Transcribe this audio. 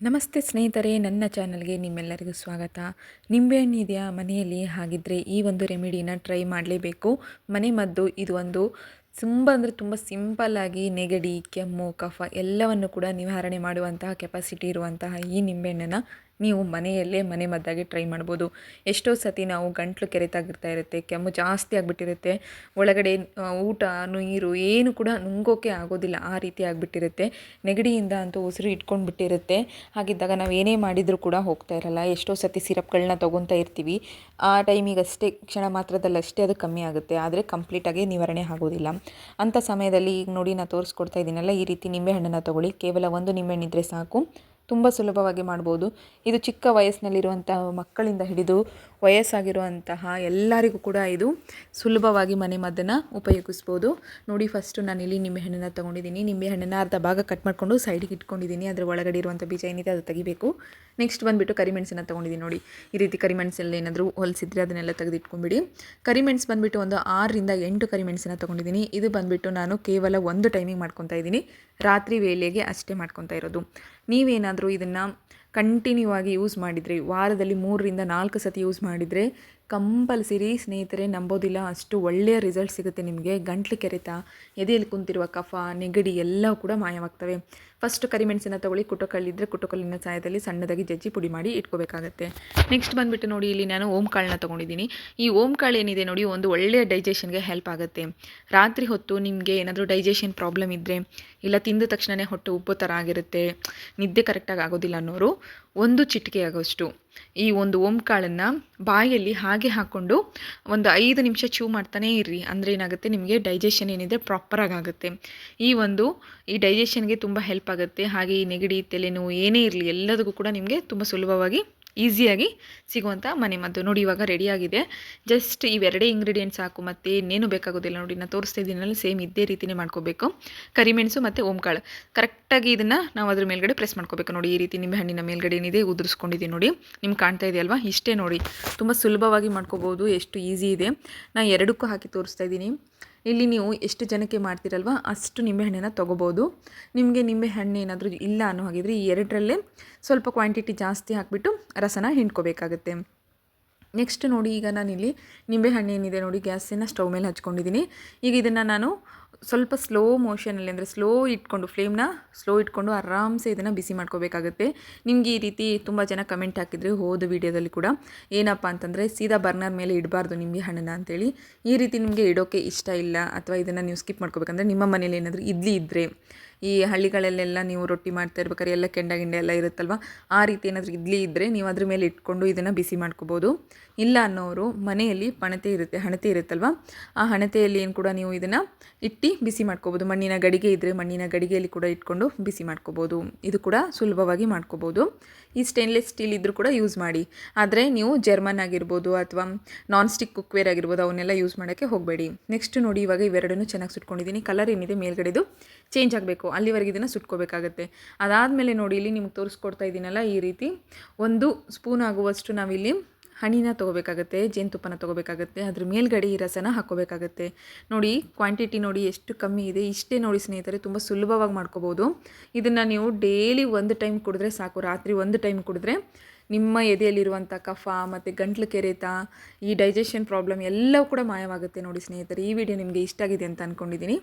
ನಮಸ್ತೆ ಸ್ನೇಹಿತರೆ, ನನ್ನ ಚಾನಲ್ಗೆ ನಿಮ್ಮೆಲ್ಲರಿಗೂ ಸ್ವಾಗತ. ನಿಂಬೆಹಣ್ಣು ಇದೆಯಾ ಮನೆಯಲ್ಲಿ? ಹಾಗಿದ್ದರೆ ಈ ಒಂದು ರೆಮಿಡಿನ ಟ್ರೈ ಮಾಡಲೇಬೇಕು. ಮನೆ ಮದ್ದು ಇದು ಒಂದು ತುಂಬ ಸಿಂಪಲ್ಲಾಗಿ ನೆಗಡಿ, ಕೆಮ್ಮು, ಕಫ ಎಲ್ಲವನ್ನು ಕೂಡ ನಿವಾರಣೆ ಮಾಡುವಂತಹ ಕೆಪಾಸಿಟಿ ಇರುವಂತಹ ಈ ನಿಂಬೆಹಣ್ಣನ್ನು ನೀವು ಮನೆಯಲ್ಲೇ ಮನೆ ಮದ್ದಾಗಿ ಟ್ರೈ ಮಾಡ್ಬೋದು. ಎಷ್ಟೋ ಸತಿ ನಾವು ಗಂಟ್ಲು ಕೆರೆತಾಗಿರ್ತಾ ಇರುತ್ತೆ, ಕೆಮ್ಮು ಜಾಸ್ತಿ ಆಗಿಬಿಟ್ಟಿರುತ್ತೆ, ಒಳಗಡೆ ಊಟ ನೀರು ಏನು ಕೂಡ ನುಂಗೋಕೆ ಆಗೋದಿಲ್ಲ, ಆ ರೀತಿ ಆಗಿಬಿಟ್ಟಿರುತ್ತೆ. ನೆಗಡಿಯಿಂದ ಅಂತೂ ಉಸಿರು ಇಟ್ಕೊಂಡು ಬಿಟ್ಟಿರುತ್ತೆ. ಹಾಗಿದ್ದಾಗ ನಾವು ಏನೇ ಮಾಡಿದರೂ ಕೂಡ ಹೋಗ್ತಾ ಇರಲ್ಲ. ಎಷ್ಟೋ ಸತಿ ಸಿರಪ್ಗಳನ್ನ ತೊಗೊತಾ ಇರ್ತೀವಿ, ಆ ಟೈಮಿಗಷ್ಟೇ ಕ್ಷಣ ಮಾತ್ರದಲ್ಲಷ್ಟೇ ಅದು ಕಮ್ಮಿ ಆಗುತ್ತೆ, ಆದರೆ ಕಂಪ್ಲೀಟಾಗಿ ನಿವಾರಣೆ ಆಗೋದಿಲ್ಲ. ಅಂಥ ಸಮಯದಲ್ಲಿ ಈಗ ನೋಡಿ ನಾನು ತೋರಿಸ್ಕೊಡ್ತಾ ಇದ್ದೀನಲ್ಲ, ಈ ರೀತಿ ನಿಂಬೆಹಣ್ಣನ್ನು ತೊಗೊಳ್ಳಿ. ಕೇವಲ ಒಂದು ನಿಂಬೆಹಣ್ಣಿದ್ರೆ ಸಾಕು, ತುಂಬ ಸುಲಭವಾಗಿ ಮಾಡ್ಬೋದು. ಇದು ಚಿಕ್ಕ ವಯಸ್ಸಿನಲ್ಲಿರುವಂತಹ ಮಕ್ಕಳಿಂದ ಹಿಡಿದು ವಯಸ್ಸಾಗಿರುವಂತಹ ಎಲ್ಲರಿಗೂ ಕೂಡ ಇದು ಸುಲಭವಾಗಿ ಮನೆ ಮದ್ದನ್ನು ಉಪಯೋಗಿಸ್ಬೋದು. ನೋಡಿ, ಫಸ್ಟು ನಾನಿಲ್ಲಿ ನಿಂಬೆಹಣ್ಣನ್ನು ತೊಗೊಂಡಿದ್ದೀನಿ. ನಿಂಬೆಹಣ್ಣನ್ನು ಅರ್ಧ ಭಾಗ ಕಟ್ ಮಾಡಿಕೊಂಡು ಸೈಡಿಗೆ ಇಟ್ಕೊಂಡಿದ್ದೀನಿ. ಅದರ ಒಳಗಡೆ ಇರುವಂಥ ಬೀಜ ಏನಿದೆ ಅದು ತೆಗಿಬೇಕು. ನೆಕ್ಸ್ಟ್ ಬಂದುಬಿಟ್ಟು ಕರಿಮೆಣಸನ್ನು ತೊಗೊಂಡಿದ್ದೀನಿ. ನೋಡಿ, ಈ ರೀತಿ ಕರಿಮೆಣಸಲ್ಲಿ ಏನಾದರೂ ಹೊಲಿಸಿದ್ರೆ ಅದನ್ನೆಲ್ಲ ತೆಗೆದಿಟ್ಕೊಂಡ್ಬಿಡಿ. ಕರಿಮೆಣಸು ಬಂದುಬಿಟ್ಟು ಒಂದು 6ರಿಂದ 8 ಕರಿಮೆಣಸನ್ನು ತೊಗೊಂಡಿದ್ದೀನಿ. ಇದು ಬಂದುಬಿಟ್ಟು ನಾನು ಕೇವಲ ಒಂದು ಟೈಮಿಗೆ ಮಾಡ್ಕೊತಾ ಇದ್ದೀನಿ, ರಾತ್ರಿ ವೇಳೆಗೆ ಅಷ್ಟೇ ಮಾಡ್ಕೊತಾ ಇರೋದು. ನೀವೇನಾದರೂ ಇದನ್ನು ಕಂಟಿನ್ಯೂ ಆಗಿ ಯೂಸ್ ಮಾಡಿದರೆ, ವಾರದಲ್ಲಿ 3ರಿಂದ 4 ಸತಿ ಯೂಸ್ ಮಾಡಿದರೆ ಕಂಪಲ್ಸರಿ ಸ್ನೇಹಿತರೆ, ನಂಬೋದಿಲ್ಲ, ಅಷ್ಟು ಒಳ್ಳೆಯ ರಿಸಲ್ಟ್ ಸಿಗುತ್ತೆ ನಿಮಗೆ. ಗಂಟ್ಲು ಕೆರೆತ, ಎದೆಯಲ್ಲಿ ಕುಂತಿರುವ ಕಫ, ನೆಗಡಿ ಎಲ್ಲವೂ ಕೂಡ ಮಾಯವಾಗ್ತವೆ. ಫಸ್ಟ್ ಕರಿಮೆಣಸನ್ನು ತೊಗೊಳ್ಳಿ. ಕುಟುಕಲ್ಲಿದ್ದರೆ ಕುಟುಕಲ್ಲಿನ ಸಹಾಯದಲ್ಲಿ ಸಣ್ಣದಾಗಿ ಜಜ್ಜಿ ಪುಡಿ ಮಾಡಿ ಇಟ್ಕೋಬೇಕಾಗತ್ತೆ. ನೆಕ್ಸ್ಟ್ ಬಂದುಬಿಟ್ಟು ನೋಡಿ, ಇಲ್ಲಿ ನಾನು ಓಂಕಾಳನ್ನ ತೊಗೊಂಡಿದ್ದೀನಿ. ಈ ಓಂಕಾಳು ಏನಿದೆ ನೋಡಿ, ಒಂದು ಒಳ್ಳೆಯ ಡೈಜೆಷನ್ಗೆ ಹೆಲ್ಪ್ ಆಗುತ್ತೆ. ರಾತ್ರಿ ಹೊತ್ತು ನಿಮಗೆ ಏನಾದರೂ ಡೈಜೆಷನ್ ಪ್ರಾಬ್ಲಮ್ ಇದ್ದರೆ, ಇಲ್ಲ ತಿಂದ ತಕ್ಷಣವೇ ಹೊಟ್ಟೆ ಉಬ್ಬೋ ಥರ ಆಗಿರುತ್ತೆ, ನಿದ್ದೆ ಕರೆಕ್ಟಾಗಿ ಆಗೋದಿಲ್ಲ ಅನ್ನೋರು, ಒಂದು ಚಿಟಿಕೆ ಆಗೋಷ್ಟು ಈ ಒಂದು ಓಂಕಾಳನ್ನು ಬಾಯಲ್ಲಿ ಹಾಗೆ ಹಾಕ್ಕೊಂಡು ಒಂದು 5 ನಿಮಿಷ ಚೂ ಮಾಡ್ತಾನೇ ಇರ್ರಿ. ಅಂದರೆ ಏನಾಗುತ್ತೆ, ನಿಮಗೆ ಡೈಜೆಷನ್ ಏನಿದೆ ಪ್ರಾಪರಾಗಿ ಆಗುತ್ತೆ. ಈ ಡೈಜೆಷನ್ಗೆ ತುಂಬ ಹೆಲ್ಪ್ ಆಗುತ್ತೆ. ಹಾಗೆ ಈ ನೆಗಡಿ, ತಲೆನೋವು ಏನೇ ಇರಲಿ ಎಲ್ಲದಕ್ಕೂ ಕೂಡ ನಿಮಗೆ ತುಂಬ ಸುಲಭವಾಗಿ ಈಸಿಯಾಗಿ ಸಿಗುವಂಥ ಮನೆ ಮದ್ದು. ನೋಡಿ, ಇವಾಗ ರೆಡಿಯಾಗಿದೆ. ಜಸ್ಟ್ ಇವೆರಡೇ ಇಂಗ್ರೀಡಿಯೆಂಟ್ಸ್ ಸಾಕು, ಮತ್ತು ಇನ್ನೇನು ಬೇಕಾಗೋದಿಲ್ಲ. ನೋಡಿ, ನಾನು ತೋರಿಸ್ತಾ ಇದ್ದೀನಲ್ಲ, ಸೇಮ್ ಇದೇ ರೀತಿಯೇ ಮಾಡ್ಕೋಬೇಕು. ಕರಿಮೆಣಸು ಮತ್ತು ಓಂಕಾಳು ಕರೆಕ್ಟಾಗಿ ಇದನ್ನು ನಾವು ಅದ್ರ ಮೇಲ್ಗಡೆ ಪ್ರೆಸ್ ಮಾಡ್ಕೋಬೇಕು. ನೋಡಿ, ಈ ರೀತಿ ನಿಂಬೆ ಹಣ್ಣಿನ ಮೇಲ್ಗಡೆ ಏನಿದೆ ಉದುರಿಸ್ಕೊಂಡಿದ್ದೀನಿ ನೋಡಿ, ನಿಮ್ಗೆ ಕಾಣ್ತಾ ಇದೆ ಅಲ್ವಾ? ಇಷ್ಟೇ ನೋಡಿ, ತುಂಬ ಸುಲಭವಾಗಿ ಮಾಡ್ಕೋಬೋದು, ಎಷ್ಟು ಈಸಿ ಇದೆ. ನಾನು ಎರಡಕ್ಕೂ ಹಾಕಿ ತೋರಿಸ್ತಾ ಇದ್ದೀನಿ. ಇಲ್ಲಿ ನೀವು ಎಷ್ಟು ಜನಕ್ಕೆ ಮಾಡ್ತೀರಲ್ವ ಅಷ್ಟು ನಿಂಬೆಹಣ್ಣನ್ನು ತೊಗೋಬೋದು. ನಿಮಗೆ ನಿಂಬೆಹಣ್ಣು ಏನಾದರೂ ಇಲ್ಲ ಅನ್ನೋ ಹಾಗಿದ್ರೆ ಈ ಎರಡರಲ್ಲೇ ಸ್ವಲ್ಪ ಕ್ವಾಂಟಿಟಿ ಜಾಸ್ತಿ ಹಾಕಿಬಿಟ್ಟು ರಸನ ಹಿಂಡ್ಕೋಬೇಕಾಗುತ್ತೆ. ನೆಕ್ಸ್ಟ್ ನೋಡಿ, ಈಗ ನಾನಿಲ್ಲಿ ನಿಂಬೆಹಣ್ಣು ಏನಿದೆ ನೋಡಿ, ಗ್ಯಾಸನ್ನು ಸ್ಟವ್ ಮೇಲೆ ಹಚ್ಕೊಂಡಿದ್ದೀನಿ. ಈಗ ಇದನ್ನು ನಾನು ಸ್ವಲ್ಪ ಸ್ಲೋ ಮೋಷನಲ್ಲಿ, ಅಂದರೆ ಫ್ಲೇಮ್ನ ಸ್ಲೋ ಇಟ್ಕೊಂಡು ಆರಾಮ್ಸೆ ಇದನ್ನು ಬಿಸಿ ಮಾಡ್ಕೋಬೇಕಾಗುತ್ತೆ. ನಿಮಗೆ ಈ ರೀತಿ ತುಂಬ ಜನ ಕಮೆಂಟ್ ಹಾಕಿದರೆ ಹೋದ ವೀಡಿಯೋದಲ್ಲಿ ಕೂಡ, ಏನಪ್ಪ ಅಂತಂದರೆ ಸೀದಾ ಬರ್ನರ್ ಮೇಲೆ ಇಡಬಾರ್ದು ನಿಂಬೆ ಹಣ್ಣನ್ನು ಅಂತೇಳಿ. ಈ ರೀತಿ ನಿಮಗೆ ಇಡೋಕ್ಕೆ ಇಷ್ಟ ಇಲ್ಲ, ಅಥವಾ ಇದನ್ನು ನೀವು ಸ್ಕಿಪ್ ಮಾಡ್ಕೋಬೇಕಂದ್ರೆ, ನಿಮ್ಮ ಮನೇಲಿ ಏನಾದರೂ ಇಡ್ಲಿ ಇದ್ದರೆ, ಈ ಹಳ್ಳಿಗಳಲ್ಲೆಲ್ಲ ನೀವು ರೊಟ್ಟಿ ಮಾಡ್ತಾ ಇರ್ಬೇಕಾದ್ರೆ ಎಲ್ಲ ಕೆಂಡ ಎಲ್ಲ ಇರುತ್ತಲ್ವ, ಆ ರೀತಿ ಏನಾದರೂ ಇಡ್ಲಿ ಇದ್ದರೆ ನೀವು ಅದ್ರ ಮೇಲೆ ಇಟ್ಕೊಂಡು ಇದನ್ನು ಬಿಸಿ ಮಾಡ್ಕೋಬೋದು. ಇಲ್ಲ ಅನ್ನೋರು ಮನೆಯಲ್ಲಿ ಹಣತೆ ಇರುತ್ತಲ್ವ, ಆ ಹಣತೆಯಲ್ಲಿ ಏನು ಕೂಡ ನೀವು ಇದನ್ನು ಇಟ್ಟು ಬಿಸಿ ಮಾಡ್ಕೋಬೋದು. ಮಣ್ಣಿನ ಗಡಿಗೆ ಇದ್ದರೆ ಮಣ್ಣಿನ ಗಡಿಗೆಯಲ್ಲಿ ಕೂಡ ಇಟ್ಕೊಂಡು ಬಿಸಿ ಮಾಡ್ಕೋಬೋದು. ಇದು ಕೂಡ ಸುಲಭವಾಗಿ ಮಾಡ್ಕೋಬೋದು. ಈ ಸ್ಟೇನ್ಲೆಸ್ ಸ್ಟೀಲ್ ಇದ್ದರೂ ಕೂಡ ಯೂಸ್ ಮಾಡಿ, ಆದರೆ ನೀವು ಜರ್ಮನ್ ಆಗಿರ್ಬೋದು ಅಥವಾ ನಾನ್ ಸ್ಟಿಕ್ ಕುಕ್ವೇರ್ ಆಗಿರ್ಬೋದು, ಅವನ್ನೆಲ್ಲ ಯೂಸ್ ಮಾಡೋಕ್ಕೆ ಹೋಗಬೇಡಿ. ನೆಕ್ಸ್ಟ್ ನೋಡಿ, ಇವಾಗ ಇವೆರಡನ್ನೂ ಚೆನ್ನಾಗಿ ಸುಟ್ಕೊಂಡಿದ್ದೀನಿ. ಕಲರ್ ಏನಿದೆ ಮೇಲ್ಗಡೆದು ಚೇಂಜ್ ಆಗಬೇಕು, ಅಲ್ಲಿವರೆಗೆ ಇದನ್ನು ಸುಟ್ಕೋಬೇಕಾಗತ್ತೆ. ಅದಾದಮೇಲೆ ನೋಡಿ, ಇಲ್ಲಿ ನಿಮ್ಗೆ ತೋರಿಸ್ಕೊಡ್ತಾ ಇದ್ದೀನಲ್ಲ, ಈ ರೀತಿ 1 ಸ್ಪೂನ್ ಆಗುವಷ್ಟು ನಾವಿಲ್ಲಿ ಹಣ್ಣಿನ ತೊಗೋಬೇಕಾಗತ್ತೆ, ಜೇನುತುಪ್ಪನ ತೊಗೋಬೇಕಾಗತ್ತೆ. ಅದ್ರ ಮೇಲ್ಗಡೆ ಈ ರಸನ ಹಾಕ್ಕೋಬೇಕಾಗತ್ತೆ. ನೋಡಿ, ಕ್ವಾಂಟಿಟಿ ನೋಡಿ ಎಷ್ಟು ಕಮ್ಮಿ ಇದೆ. ಇಷ್ಟೇ ನೋಡಿ ಸ್ನೇಹಿತರೆ, ತುಂಬ ಸುಲಭವಾಗಿ ಮಾಡ್ಕೋಬೋದು. ಇದನ್ನು ನೀವು ಡೈಲಿ 1 ಟೈಮ್ ಕುಡಿದ್ರೆ ಸಾಕು. ರಾತ್ರಿ 1 ಟೈಮ್ ಕುಡಿದ್ರೆ ನಿಮ್ಮ ಎದೆಯಲ್ಲಿರುವಂಥ ಕಫ ಮತ್ತು ಗಂಟ್ಲು ಕೆರೆತ, ಈ ಡೈಜೆಷನ್ ಪ್ರಾಬ್ಲಮ್ ಎಲ್ಲವೂ ಕೂಡ ಮಾಯವಾಗುತ್ತೆ. ನೋಡಿ ಸ್ನೇಹಿತರೆ, ಈ ವಿಡಿಯೋ ನಿಮಗೆ ಇಷ್ಟ ಆಗಿದೆ ಅಂತ ಅಂದ್ಕೊಂಡಿದ್ದೀನಿ.